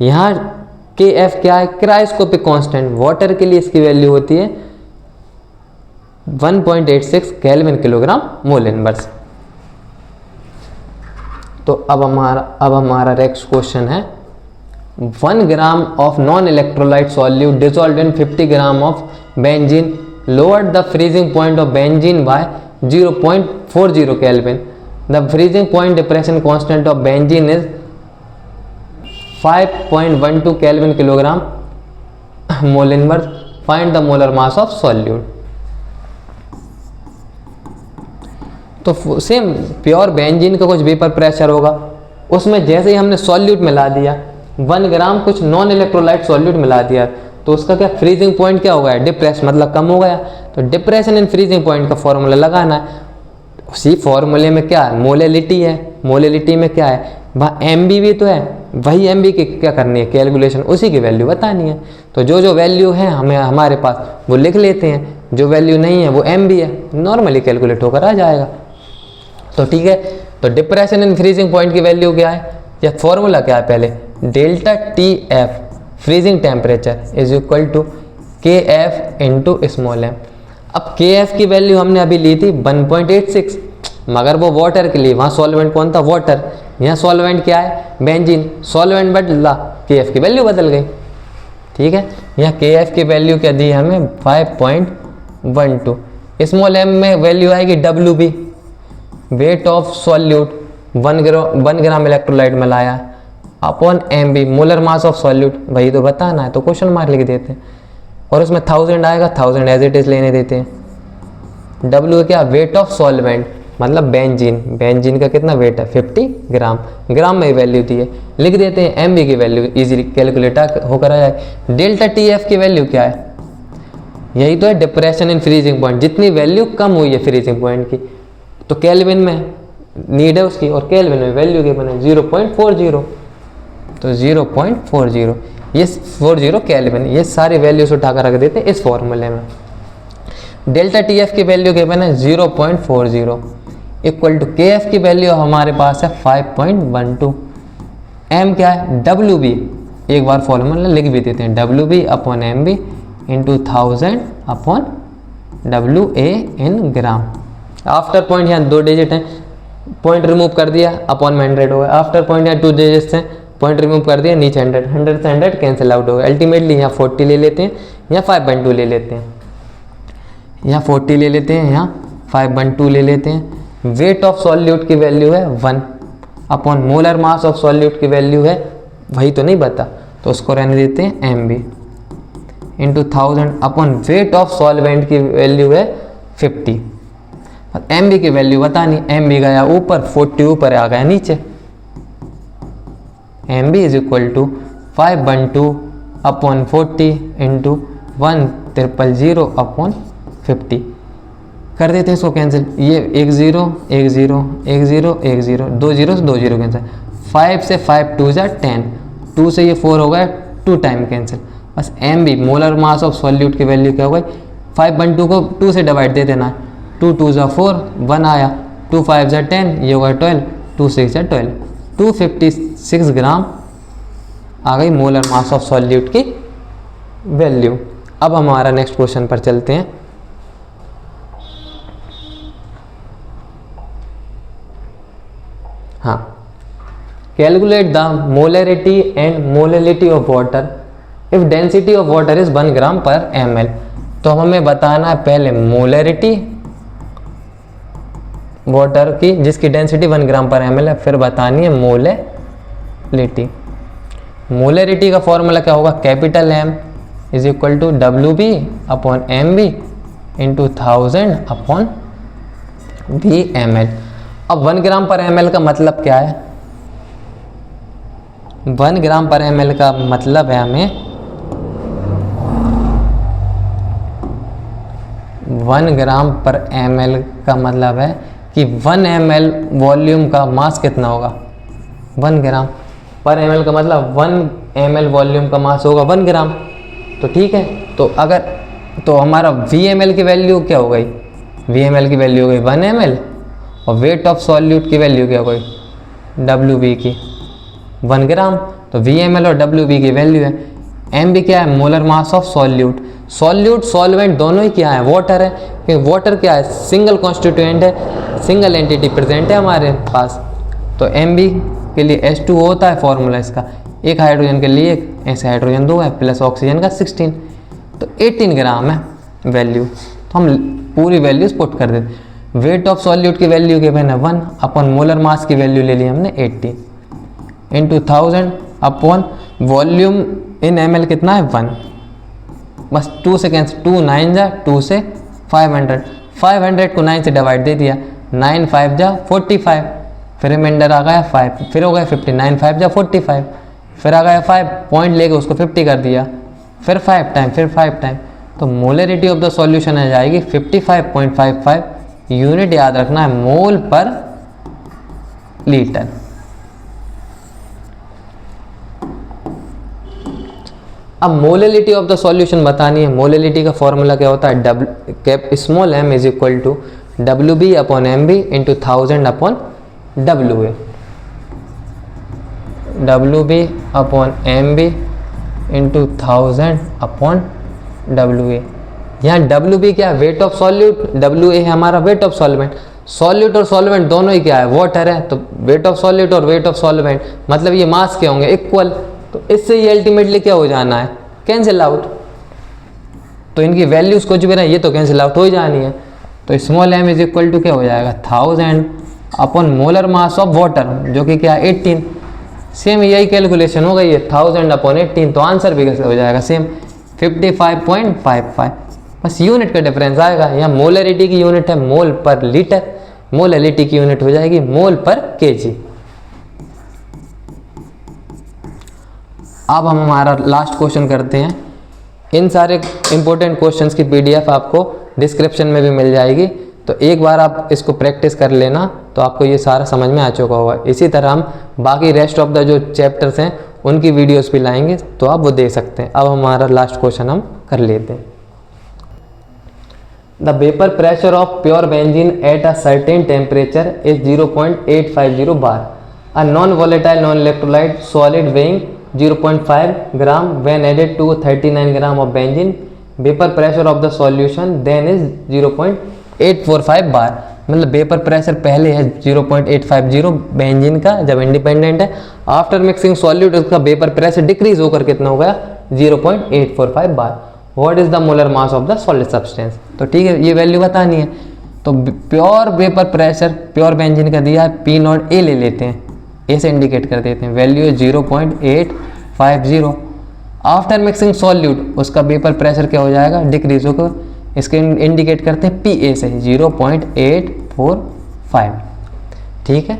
यहाँ KF क्या है, क्रायोस्कोपिक कांस्टेंट। वाटर के लिए इसकी वैल्यू होती है 1.86 केल्विन किलोग्राम मोल इनवर्स। तो अब हमारा नेक्स्ट क्वेश्चन है 1 gram of non electrolyte solute dissolved in 50 gram of benzene lowered the freezing point of benzene by 0.40 Kelvin. The freezing point depression constant of benzene is 5.12 Kelvin kilogram mole inverse. Find the molar mass of solute. तो same pure benzene का कुछ vapour pressure होगा, उसमें जैसे ही हमने solute मिला दिया 1 ग्राम कुछ नॉन इलेक्ट्रोलाइट सॉल्यूट मिला दिया, तो उसका क्या फ्रीजिंग पॉइंट क्या हो गया, डिप्रेस मतलब कम हो गया। तो डिप्रेशन इन फ्रीजिंग पॉइंट का फॉर्मूला लगाना है। उसी फॉर्मूले में क्या है, मोलैलिटी है। मोलैलिटी में क्या है, वहाँ MB भी तो है, वही MB की क्या करनी है कैलकुलेशन, उसी की वैल्यू बतानी है। तो जो जो वैल्यू है हमें हमारे पास वो लिख लेते हैं, जो वैल्यू नहीं है वो MB है, नॉर्मली कैलकुलेट होकर आ जाएगा। तो ठीक है, तो डिप्रेशन इन फ्रीजिंग पॉइंट की वैल्यू क्या है, या फॉर्मूला क्या है, पहले delta TF freezing temperature is equal to KF into small m। अब KF की वैल्यू हमने अभी ली थी 1.86, मगर वो वाटर के लिए, वहाँ सॉल्वेंट कौन था, वाटर। यहाँ सॉल्वेंट क्या है, बेंजीन। सॉल्वेंट बदला, KF की वैल्यू बदल गई। ठीक है, यहाँ KF की वैल्यू क्या दी हमें 5.12। स्मॉल m में वैल्यू आएगी WB, weight of solute 1 gram electrolyte मिलाया, upon MB molar mass of solute, वही तो बताना है, तो क्वेश्चन मार्क लिख देते हैं। और उसमें 1000 आएगा, 1000 एज इट इज लेने देते हैं। W क्या, वेट ऑफ सॉल्वेंट मतलब बेंजीन। बेंजीन का कितना वेट है 50 ग्राम, ग्राम में वैल्यू दी है, लिख देते हैं। MB की वैल्यू इजीली कैलकुलेटर होकर आ जाए। डेल्टा TF की वैल्यू क्या है, यही तो है डिप्रेशन इन फ्रीजिंग पॉइंट, जितनी वैल्यू कम हुई है फ्रीजिंग पॉइंट की, तो केल्विन में नीड है उसकी, और केल्विन में वैल्यू के बने 0.40, तो 0.40 ये 40 केल्विन, ये सारी वैल्यूज उठाकर रख देते हैं इस फॉर्मूले में। डेल्टा TF की वैल्यू के बने 0.40 इक्वल टू KF की वैल्यू हमारे पास है 5.12। M क्या है, WB, एक बार फॉर्मूला लिख भी देते हैं, WB/MB इंटू 1000/WA इन ग्राम। आफ्टर पॉइंट यहाँ 2 डिजिट हैं, पॉइंट रिमूव कर दिया, अपॉन में 100 हो गया। आफ्टर पॉइंट यहाँ 2 डिजिट्स हैं, पॉइंट रिमूव कर दिया, नीचे 100, 100 से 100 कैंसिल आउट हो गया। अल्टीमेटली यहाँ 40 ले लेते हैं, यहाँ 5.2 ले लेते हैं, यहाँ 40 ले लेते हैं, यहाँ 5.2 ले लेते हैं। वेट ऑफ सॉल्यूट की वैल्यू है 1, upon molar mass of solute की वैल्यू है, वही तो नहीं बता, तो उसको रहने देते हैं MB into 1000 upon weight of solvent की वैल्यू है 50। MB की वैल्यू बतानी, MB गया ऊपर, 40 ऊपर आ गया नीचे। MB is equal to 512 upon 40 into 1300 upon 50। कर देते हैं इसको कैंसिल, ये 1 0 1 0 1 0 1 0, 2 0 से 2 0 कैंसिल, 5 से 5 2 जा 10, 2 से ये 4 हो गया, 2 टाइम कैंसिल। बस MB molar mass of solute की वैल्यू क्या हो गई, 512 को 2 से डिवाइड दे देना, 2 2 जा 4, 1 आया, 2 5 जा 10, ये होगा 12, 2 6 जा 12। 256 ग्राम आ गई मोलर मास ऑफ सॉल्यूट की वैल्यू। अब हमारा नेक्स्ट क्वेश्चन पर चलते हैं। हाँ, calculate the molarity and molality of water if density of water is 1 gram per ml। तो हमें बताना है पहले मोलरिटी वाटर की जिसकी डेंसिटी 1 ग्राम पर ml है, फिर बतानी है मोलरिटी। मोलरिटी का फॉर्मूला क्या होगा, capital M is equal to WB upon MB into 1000 upon VmL। अब 1 ग्राम पर ml का मतलब क्या है, 1 ग्राम पर ml का मतलब है हमें 1 ग्राम पर ml का मतलब है कि 1 ml वॉल्यूम का मास कितना होगा, 1 ग्राम पर ml का मतलब 1 ml वॉल्यूम का मास होगा 1 ग्राम। तो ठीक है, तो हमारा VmL की वैल्यू क्या हो गई, VmL की वैल्यू हो गई 1 ml और वेट ऑफ सॉल्यूट की वैल्यू क्या हो गई WB की 1 ग्राम। तो VmL और WB की वैल्यू है। MB क्या है, molar mass of solute. Solute solvent दोनों ही क्या है, वाटर है, क्योंकि वाटर क्या है, सिंगल कॉन्स्टिट्यूएंट है, सिंगल एंटिटी प्रेजेंट है हमारे पास। तो MB के लिए H2O होता है फॉर्मूला इसका, एक हाइड्रोजन के लिए एक, ऐसे हाइड्रोजन 2 है प्लस ऑक्सीजन का 16, तो 18 ग्राम है वैल्यू। तो हम पूरी वैल्यूज पुट कर देते। वेट ऑफ सॉल्यूट की वैल्यू गिवन है 1 अपॉन मोलर मास की वैल्यू ले ली हमने 80 इंटू 1000 अपॉन वॉल्यूम इन ml कितना है 1, बस 2 से कैंसिल, 2 9 जा 2 से 500 को 9 से डिवाइड दे दिया, 9 5 जा 45, फिर रिमाइंडर आ गया 5, फिर हो गया 59 5 जा 45, फिर आ गया 5 पॉइंट लेके उसको 50 कर दिया, फिर 5 टाइम, फिर 5 टाइम। तो मोलरिटी ऑफ द सॉल्यूशन आ जाएगी 55.55 यूनिट, याद रखना है मोल पर लीटर। अब मोलरिटी ऑफ द सॉल्यूशन बतानी है। मोलरिटी का फॉर्मूला क्या होता है, small m is equal to WB upon MB into 1000 upon WA। WB upon MB into 1000 upon WA। यहाँ WB क्या है, वेट ऑफ सॉल्यूट, WA है हमारा वेट ऑफ सॉल्वेंट। सॉल्यूट और सॉल्वेंट दोनों ही क्या है, वाटर है, तो वेट ऑफ सॉल्यूट और वेट ऑफ सॉल्वेंट मतलब ये मास क्या होंगे, इक्वल। तो इससे ये अल्टीमेटली क्या हो जाना है, कैंसिल आउट। तो इनकी वैल्यूज कुछ भी रहे, ये तो कैंसिल आउट हो ही जानी है। तो small m is equal to क्या हो जाएगा 1000 upon molar mass of water जो कि क्या 18। सेम यही कैलकुलेशन हो गई है 1000 अपॉन 18, तो आंसर भी कैसे हो जाएगा सेम 55.55। बस यूनिट का डिफरेंस आएगा। यहाँ मोलरिटी की यूनिट है मोल पर लीटर, मोलरिटी की यूनिट हो जाएगी मोल पर केजी। अब हम हमारा लास्ट क्वेश्चन करते हैं। इन सारे इंपॉर्टेंट क्वेश्चंस की PDF आपको डिस्क्रिप्शन में भी मिल जाएगी, तो एक बार आप इसको प्रैक्टिस कर लेना तो आपको ये सारा समझ में आ चुका होगा। इसी तरह हम बाकी रेस्ट ऑफ द जो चैप्टर्स हैं उनकी वीडियोस भी लाएंगे, तो आप वो देख सकते हैं। अब हमारा लास्ट क्वेश्चन हम कर लेते हैं। The vapour pressure of pure benzene at a certain temperature is 0.850 bar. A non volatile non electrolyte solid weighing 0.5 gram when added to 39 gram of benzene, vapor pressure of the solution then is 0.845 बार। मतलब vapour pressure पहले है 0.850 benzene का जब independent है, after mixing solute उसका vapour pressure decrease होकर कितना हो गया 0.845 bar. What is the molar mass of the solid substance. तो ठीक है, ये वैल्यू बतानी है। तो pure vapour pressure pure benzene का दिया है P0 A ले लेते हैं, ए से इंडिकेट कर देते हैं, वैल्यू है 0.850। आफ्टर मिक्सिंग सॉल्यूट उसका वेपर प्रेशर क्या हो जाएगा डिक्रीज होकर, इसके इंडिकेट करते हैं PA से 0.845। ठीक है,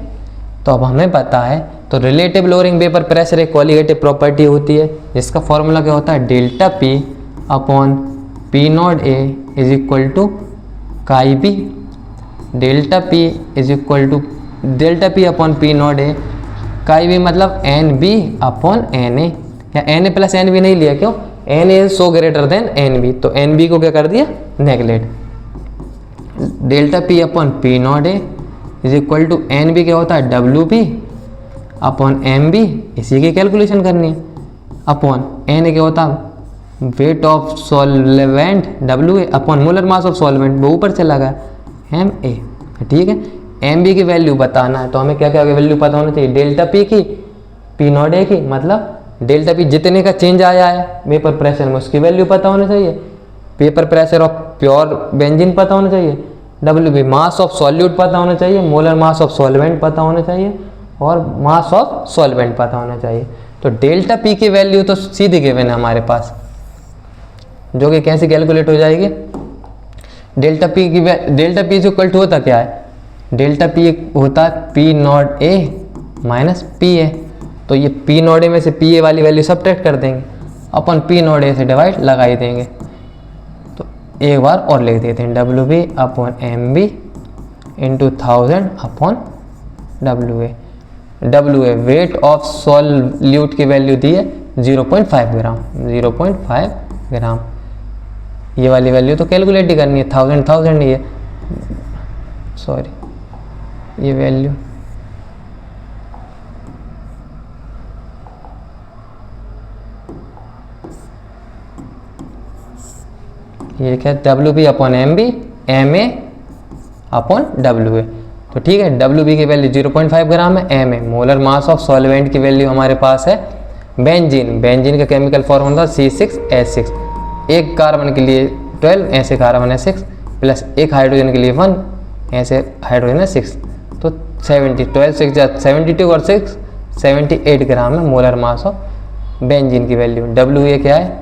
तो अब हमें पता है तो रिलेटिव लोअरिंग वेपर प्रेशर एक क्वालिटेटिव प्रॉपर्टी होती है जिसका फॉर्मूला क्या होता है delta P upon P0 A is equal to chi B। Delta P is equal to delta P upon P0 A, chi B मतलब NB अपॉन NA, या NA plus NB नहीं लिया, क्यों, NA is so greater than NB, तो NB को क्या कर दिया neglect. Delta P upon P0 A is equal to NB क्या होता है WB अपॉन एम बी, इसी की कैलकुलेशन करनी है, अपॉन एन क्या होता wait of solvent W A upon molar mass of solvent, वो ऊपर चला गया एम ए। ठीक है, एम बी की वैल्यू बताना है तो हमें क्या क्या वैल्यू पता होना चाहिए, डेल्टा पी की, पी नॉट ए की, मतलब डेल्टा पी जितने का चेंज आया है वेपर प्रेशर में उसकी वैल्यू पता होनी चाहिए, vapour pressure of pure benzene पता होना चाहिए, W B mass of solute पता होना चाहिए, मोलर मास ऑफ सॉल्वेंट पता होना चाहिए और मास ऑफ सॉल्वेंट पता होना चाहिए। तो डेल्टा पी की वैल्यू तो सीधे गिवन है हमारे पास, जो कि कैसे कैलकुलेट हो जाएगी, डेल्टा पी की डेल्टा पी इक्वल टू होता क्या है, डेल्टा पी होता है P not a minus P A, तो ये पी नॉट ए में से पी ए वाली वैल्यू सब्ट्रैक्ट कर देंगे, अपन पी नॉट ए से डिवाइड लगा ही देंगे। तो एक बार और लिख देते हैं, W B upon M B into 1000 upon W A. W A weight of solute की वैल्यू दी है 0.5 ग्राम, 0.5 ग्राम। ये वाली वैल्यू तो कैलकुलेट ही करनी है, 1000 ही है, सॉरी ये वैल्यू ये क्या, W B upon M B, M A upon W A. तो ठीक है, डब्ल्यू बी की वैल्यू 0.5 ग्राम है, M A molar mass of solvent की वैल्यू हमारे पास है बेंजीन, बेंजीन का केमिकल फॉर्मूला C6H6, एक कार्बन के लिए 12 ऐसे कार्बन है 6 प्लस एक हाइड्रोजन के लिए 1 ऐसे हाइड्रोजन है 6, तो 70, 12 6 72 और 6 78 ग्राम है मोलर मास ऑफ बेंजीन की वैल्यू। डब्ल्यू ए क्या है,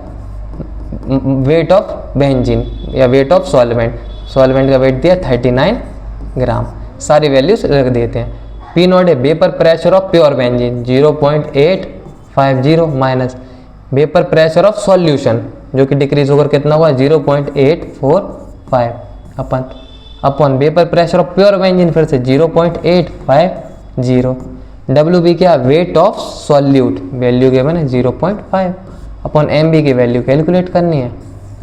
वेट ऑफ बेंजीन या वेट ऑफ सॉल्वेंट, सॉल्वेंट का वेट दिया 39 ग्राम। सारी वैल्यूज रख देते हैं। पी नॉट है vapour pressure of pure benzene 0.850 minus vapour pressure of solution जो कि डिक्रीज होकर कितना हुआ 0.845 upon vapour pressure of pure benzene फिर से 0.850। डब्ल्यू बी क्या, weight of solute, value given है 0.5 अपन एम बी की वैल्यू कैलकुलेट करनी है,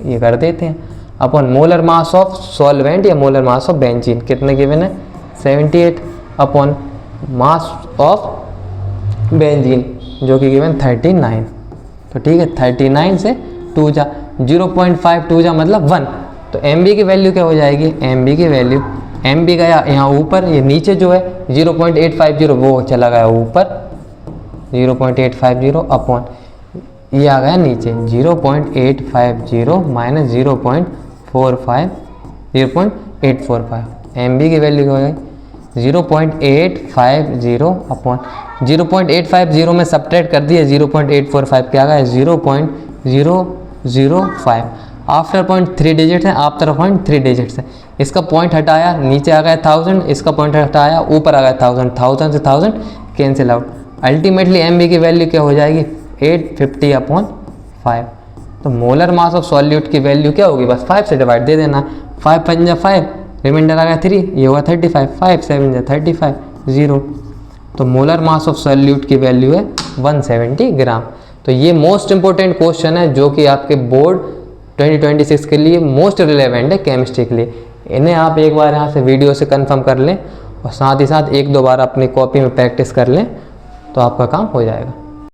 ये कर देते हैं। अपन मोलर मास ऑफ सॉल्वेंट या मोलर मास ऑफ बेंजीन कितने गिवन है 78 अपॉन मास ऑफ बेंजीन जो कि गिवन 39। तो ठीक है, 39 से 2 जा 0.52 जा मतलब 1, तो एम बी की वैल्यू क्या हो जाएगी, एम बी की वैल्यू, एम बी का यहाँ ऊपर, ये नीचे जो है 0.850 वो चला गया ऊपर 0.850 अपॉन ये आ गया नीचे 0.850 माइनस 0.845 एम बी की वैल्यू क्या हो जाएगी 0.850 अपॉन 0.850 में सब्ट्रैक्ट कर दिए 0.845 क्या आ गया 0.005। आफ्टर पॉइंट 3 डिजिट है, आफ्टर पॉइंट 3 डिजिट्स है, इसका पॉइंट हटाया नीचे आ गया 1000, इसका पॉइंट हटाया ऊपर आ गया 1000, 1000 से 1000 cancel out. Ultimately M B की वैल्यू क्या हो जाएगी 850 अपॉन 5। तो मोलर मास ऑफ सॉल्यूट की वैल्यू क्या होगी, बस 5 से डिवाइड दे देना, 5 5 5 रिमाइंडर आ गया 3, ये हुआ 35, 5 7 35 0। तो मोलर मास ऑफ सॉल्यूट की वैल्यू है 170 ग्राम। तो ये मोस्ट इंपॉर्टेंट क्वेश्चन है जो कि आपके बोर्ड 2026 के लिए मोस्ट रिलेवेंट है केमिस्ट्री के लिए। इन्हें आप एक बार यहाँ से वीडियो से कंफर्म कर लें और साथ ही साथ 1-2 बार अपनी कॉपी में प्रैक्टिस कर लें तो आपका काम हो जाएगा।